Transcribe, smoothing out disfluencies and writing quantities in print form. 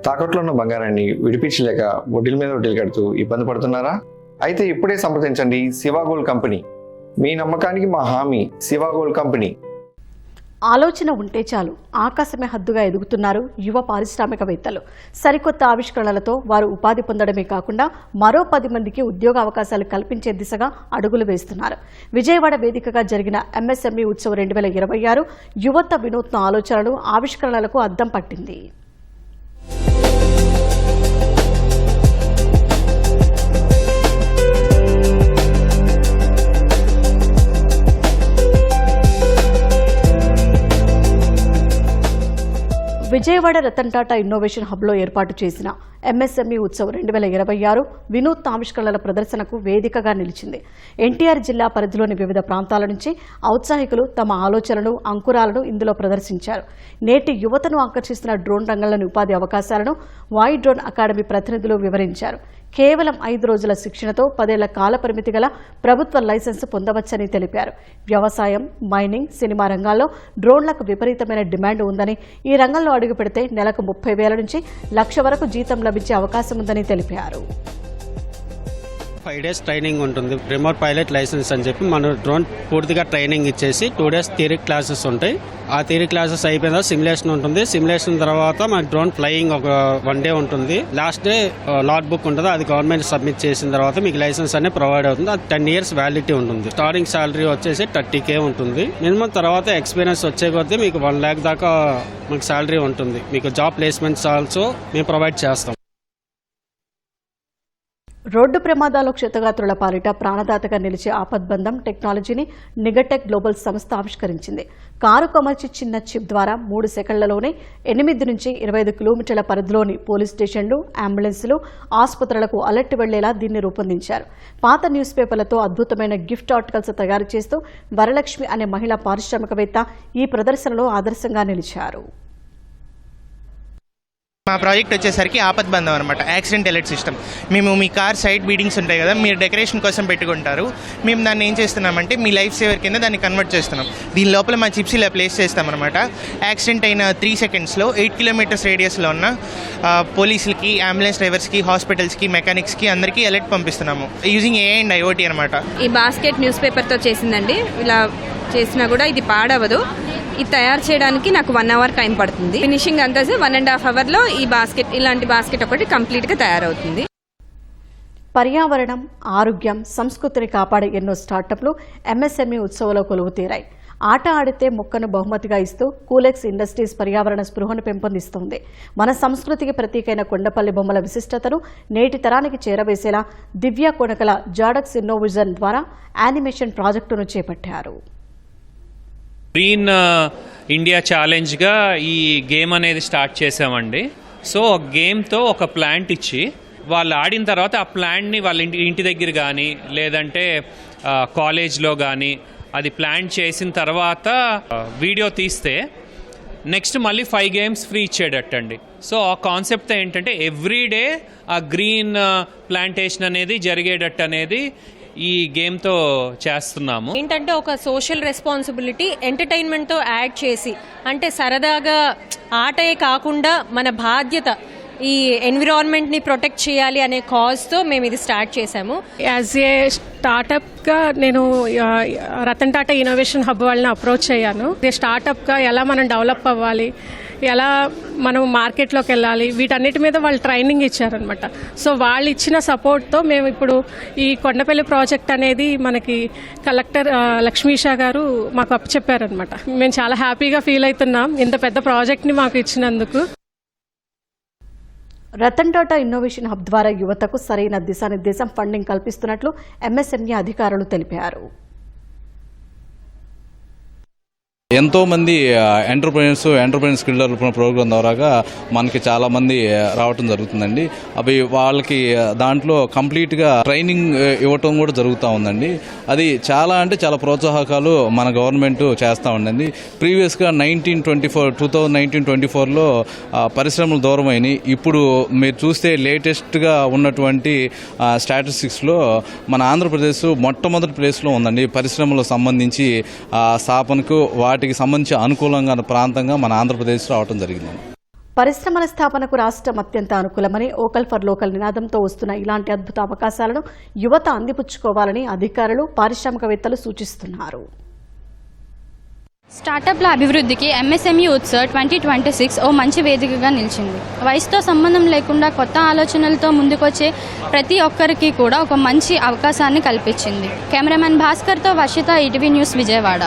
తాకట్లో ఉన్న బంగారాన్ని విడిపించలేక వడ్డీల మీద వడ్డీలు కడుతూ ఇబ్బంది పడుతున్నారా? అయితే ఇప్పుడే సంప్రదించండి శివ గోల్డ్ కంపెనీ. మీ నమ్మకానికి మా హామీ శివ గోల్డ్ కంపెనీ. ఆలోచన ఉంటే చాలు, ఆకాశమే హద్దుగా ఎదుగుతున్నారు యువ పారిశ్రామికవేత్తలు. సరికొత్త ఆవిష్కరణలతో వారు ఉపాధి పొందడమే కాకుండా మరో 10 మందికి ఉద్యోగ అవకాశాలు కల్పించే దిశగా అడుగులు వేస్తున్నారు. విజయవాడ వేదికగా జరిగిన ఎంఎస్ఎంఈ ఉత్సవం 2026 యువత వినూత్న ఆలోచనలు, ఆవిష్కరణలకు అద్దం పట్టింది. విజయవాడ రతన్ టాటా ఇన్నోవేషన్ హబ్లో ఏర్పాటు చేసిన ఎంఎస్ఎంఈ ఉత్సవ్ 2026 వినూత్న ఆవిష్కరణల ప్రదర్శనకు వేదికగా నిలిచింది. ఎన్టీఆర్ జిల్లా పరిధిలోని వివిధ ప్రాంతాల నుంచి ఔత్సాహికులు తమ ఆలోచనలు, అంకురాలను ఇందులో ప్రదర్శించారు. నేటి యువతను ఆకర్షిస్తున్న డ్రోన్ రంగంలోని ఉపాధి అవకాశాలను వాయి డ్రోన్ అకాడమీ ప్రతినిధులు వివరించారు. కేవలం 5 రోజుల శిక్షణతో 10 ఏళ్ల కాల పరిమితి గల ప్రభుత్వ లైసెన్స్ పొందవచ్చని తెలిపారు. వ్యవసాయం, మైనింగ్, సినిమా రంగాల్లో డ్రోన్లకు విపరీతమైన డిమాండ్ ఉందని, ఈ రంగంలో అడుగు పెడితే నెలకు 30,000 నుంచి 1,00,000 వరకు జీతం లభించే అవకాశం ఉందని తెలిపారు. 5 days ట్రైనింగ్ ఉంటుంది. రిమోట్ పైలట్ లైసెన్స్ అని చెప్పి మన డ్రోన్ పూర్తిగా ట్రైనింగ్ ఇచ్చేసి 2 days థియరీ క్లాసెస్ ఉంటాయి. ఆ థియరీ క్లాసెస్ అయిపోయిన తర్వాత సిమ్యులేషన్ ఉంటుంది. సిమ్యులేషన్ తర్వాత మన డ్రోన్ ఫ్లయింగ్ ఒక 1 day ఉంటుంది. లాస్ట్ డే లాట్ బుక్ ఉంటుంది. అది గవర్నమెంట్ సబ్మిట్ చేసిన తర్వాత మీకు లైసెన్స్ అనేది ప్రొవైడ్ అవుతుంది. అది 10 years వ్యాలిడిటీ ఉంటుంది. స్టార్టింగ్ సాలరీ వచ్చేసి 30K ఉంటుంది. మినిమం తర్వాత ఎక్స్పీరియన్స్ వచ్చే కొద్దీ మీకు 1 lakh దాకా మీకు సాలరీ ఉంటుంది. మీకు జాబ్ ప్లేస్మెంట్స్ ఆల్సో మేము ప్రొవైడ్ చేస్తాం. రోడ్డు ప్రమాదాలు క్షతగాత్రుల పాలిట ప్రాణదాతగా నిలిచే ఆపద్బంధం టెక్నాలజీని నిగటెక్ గ్లోబల్ సంస్థ ఆవిష్కరించింది. కారు కమర్చి చిన్న చిప్ ద్వారా 3 సెకండ్లలోనే 8 నుంచి 25 కిలోమీటర్ల పరిధిలోని పోలీస్ స్టేషన్లు, అంబులెన్సులు, ఆసుపత్రులకు అలర్ట్ వెళ్లేలా దీన్ని రూపొందించారు. పాత న్యూస్ పేపర్లతో అద్భుతమైన గిఫ్ట్ ఆర్టికల్స్ తయారు చేస్తూ వరలక్ష్మి అనే మహిళా పారిశ్రామికవేత్త ఈ ప్రదర్శనలో ఆదర్శంగా నిలిచారు. మా ప్రాజెక్ట్ వచ్చేసరికి ఆపద్బంధం అనమాట, యాక్సిడెంట్ అలర్ట్ సిస్టమ్. మేము మీ కార్ సైడ్ బీడింగ్స్ ఉంటాయి కదా, మీరు డెకరేషన్ కోసం పెట్టుకుంటారు. మేము దాన్ని ఏం చేస్తున్నామంటే మీ లైఫ్ సేవర్ కింద దాన్ని కన్వర్ట్ చేస్తున్నాం. దీని లోపల మా చిప్స్ ఇలా ప్లేస్ చేస్తామన్నమాట. యాక్సిడెంట్ అయిన 3 secondsలో 8 kilometers రేడియస్లో ఉన్న పోలీసులకి, అంబులెన్స్ డ్రైవర్స్కి, హాస్పిటల్స్కి, మెకానిక్స్కి అందరికీ అలర్ట్ పంపిస్తున్నాము యూజింగ్ AI అండ్ IoT అనమాట. ఈ బాస్కెట్ న్యూస్ పేపర్తో చేసిందండి. ఇలా చేసినా కూడా ఇది పాడవదు. ఇది తయారు చేయడానికి నాకు 1 hour టైం పడుతుంది. ఫినిషింగ్ అంతా 1.5 hourలో ఈ బాస్కెట్, ఇలాంటి బాస్కెట్ ఒకటి కంప్లీట్గా తయారవుతుంది. పర్యావరణం, ఆరోగ్యం, సంస్కృతిని కాపాడే ఎన్నో స్టార్టప్లు ఎంఎస్ఎంఈ ఉత్సవంలో కొలువు తీరాయి. ఆట ఆడితే మొక్కను బహుమతిగా ఇస్తూ కూలెక్స్ ఇండస్ట్రీస్ పర్యావరణ స్పృహను పెంపొందిస్తోంది. మన సంస్కృతికి ప్రతీకైన కొండపల్లి బొమ్మల విశిష్టతను నేటి తరానికి చేరవేసేలా దివ్య కొనకల జాడక్స్ ఇన్నోవిజన్ ద్వారా యానిమేషన్ ప్రాజెక్టును చేపట్టారు. గ్రీన్ ఇండియా ఛాలెంజ్గా ఈ గేమ్ అనేది స్టార్ట్ చేసామండి. సో గేమ్తో ఒక ప్లాంట్ ఇచ్చి వాళ్ళు ఆడిన తర్వాత ఆ ప్లాంట్ని వాళ్ళ ఇంటి దగ్గర కానీ లేదంటే కాలేజ్లో కానీ అది ప్లాంట్ చేసిన తర్వాత వీడియో తీస్తే నెక్స్ట్ మళ్ళీ 5 games ఫ్రీ ఇచ్చేటట్టండి. సో ఆ కాన్సెప్ట్ ఏంటంటే ఎవ్రీడే ఆ గ్రీన్ ప్లాంటేషన్ అనేది జరిగేటట్టు అనేది ఈ గేమ్తో చేస్తున్నాము. ఏంటంటే ఒక సోషల్ రెస్పాన్సిబిలిటీ ఎంటర్టైన్మెంట్తో యాడ్ చేసి, అంటే సరదాగా ఆటే కాకుండా మన బాధ్యత ఈ ఎన్విరాన్మెంట్ని ప్రొటెక్ట్ చేయాలి అనే కాజ్తో మేము ఇది స్టార్ట్ చేశాము. యాజ్ ఏ స్టార్టప్గా నేను రతన్ టాటా ఇన్నోవేషన్ హబ్ వాళ్ళని అప్రోచ్ అయ్యాను. స్టార్టప్గా ఎలా మనం డెవలప్ అవ్వాలి, ఎలా మనం మార్కెట్లోకి వెళ్ళాలి, వీటన్నిటి మీద వాళ్ళు ట్రైనింగ్ ఇచ్చారనమాట. సో వాళ్ళు ఇచ్చిన సపోర్ట్తో మేము ఇప్పుడు ఈ కొండపల్లి ప్రాజెక్ట్ అనేది మనకి కలెక్టర్ లక్ష్మీషా గారు మాకు అప్పచెప్పారనమాట. మేము చాలా హ్యాపీగా ఫీల్ అవుతున్నాం ఇంత పెద్ద ప్రాజెక్ట్ని మాకు ఇచ్చినందుకు. రతన్ టాటా ఇన్నోవేషన్ హబ్ ద్వారా యువతకు సరైన దిశానిర్దేశం, ఫండింగ్ కల్పిస్తున్నట్లు ఎంఎస్ఎంఈ అధికారులు తెలిపారు. ఎంతోమంది ఎంటర్ప్రెన్యూర్స్ స్కిల్ డెవలప్మెంట్ ప్రోగ్రాం ద్వారా మనకి చాలామంది రావటం జరుగుతుందండి. అవి వాళ్ళకి దాంట్లో కంప్లీట్గా ట్రైనింగ్ ఇవ్వటం కూడా జరుగుతూ ఉందండి. అది చాలా అంటే చాలా ప్రోత్సాహకాలు మన గవర్నమెంట్ చేస్తూ ఉందండి. ప్రీవియస్గా 2019-24లో పరిశ్రమలు దూరమైనవి. ఇప్పుడు మీరు చూస్తే లేటెస్ట్గా ఉన్నటువంటి స్టాటిస్టిక్స్లో మన ఆంధ్రప్రదేశ్ మొట్టమొదటి ప్లేస్లో ఉందండి. పరిశ్రమలకు సంబంధించి స్థాపనకు వాటికి సంబంధించి అనుకూలంగా ప్రాంతంగా మన ఆంధ్రప్రదేశ్ రావడం జరిగింది. పరిశ్రమల స్థాపనకు రాష్ట్రం అత్యంత అనుకూలమని ఓకల్ ఫర్ లోకల్ నినాదంతో వస్తున్న ఇలాంటి అద్భుత అవకాశాలను యువత అందిపుచ్చుకోవాలని అధికారులు, పారిశ్రామికవేత్తలు సూచిస్తున్నారు. స్టార్టప్ల అభివృద్ధికి ఎంఎస్ఎంఈ ఉత్సవ్ 2026 ఓ మంచి వేదికగా నిలిచింది. వయసుతో సంబంధం లేకుండా కొత్త ఆలోచనలతో ముందుకొచ్చే ప్రతి ఒక్కరికి కూడా ఒక మంచి అవకాశాన్ని కల్పించింది. కెమెరామెన్ భాస్కర్తో వర్షిత, ఈటీవీ న్యూస్, విజయవాడ.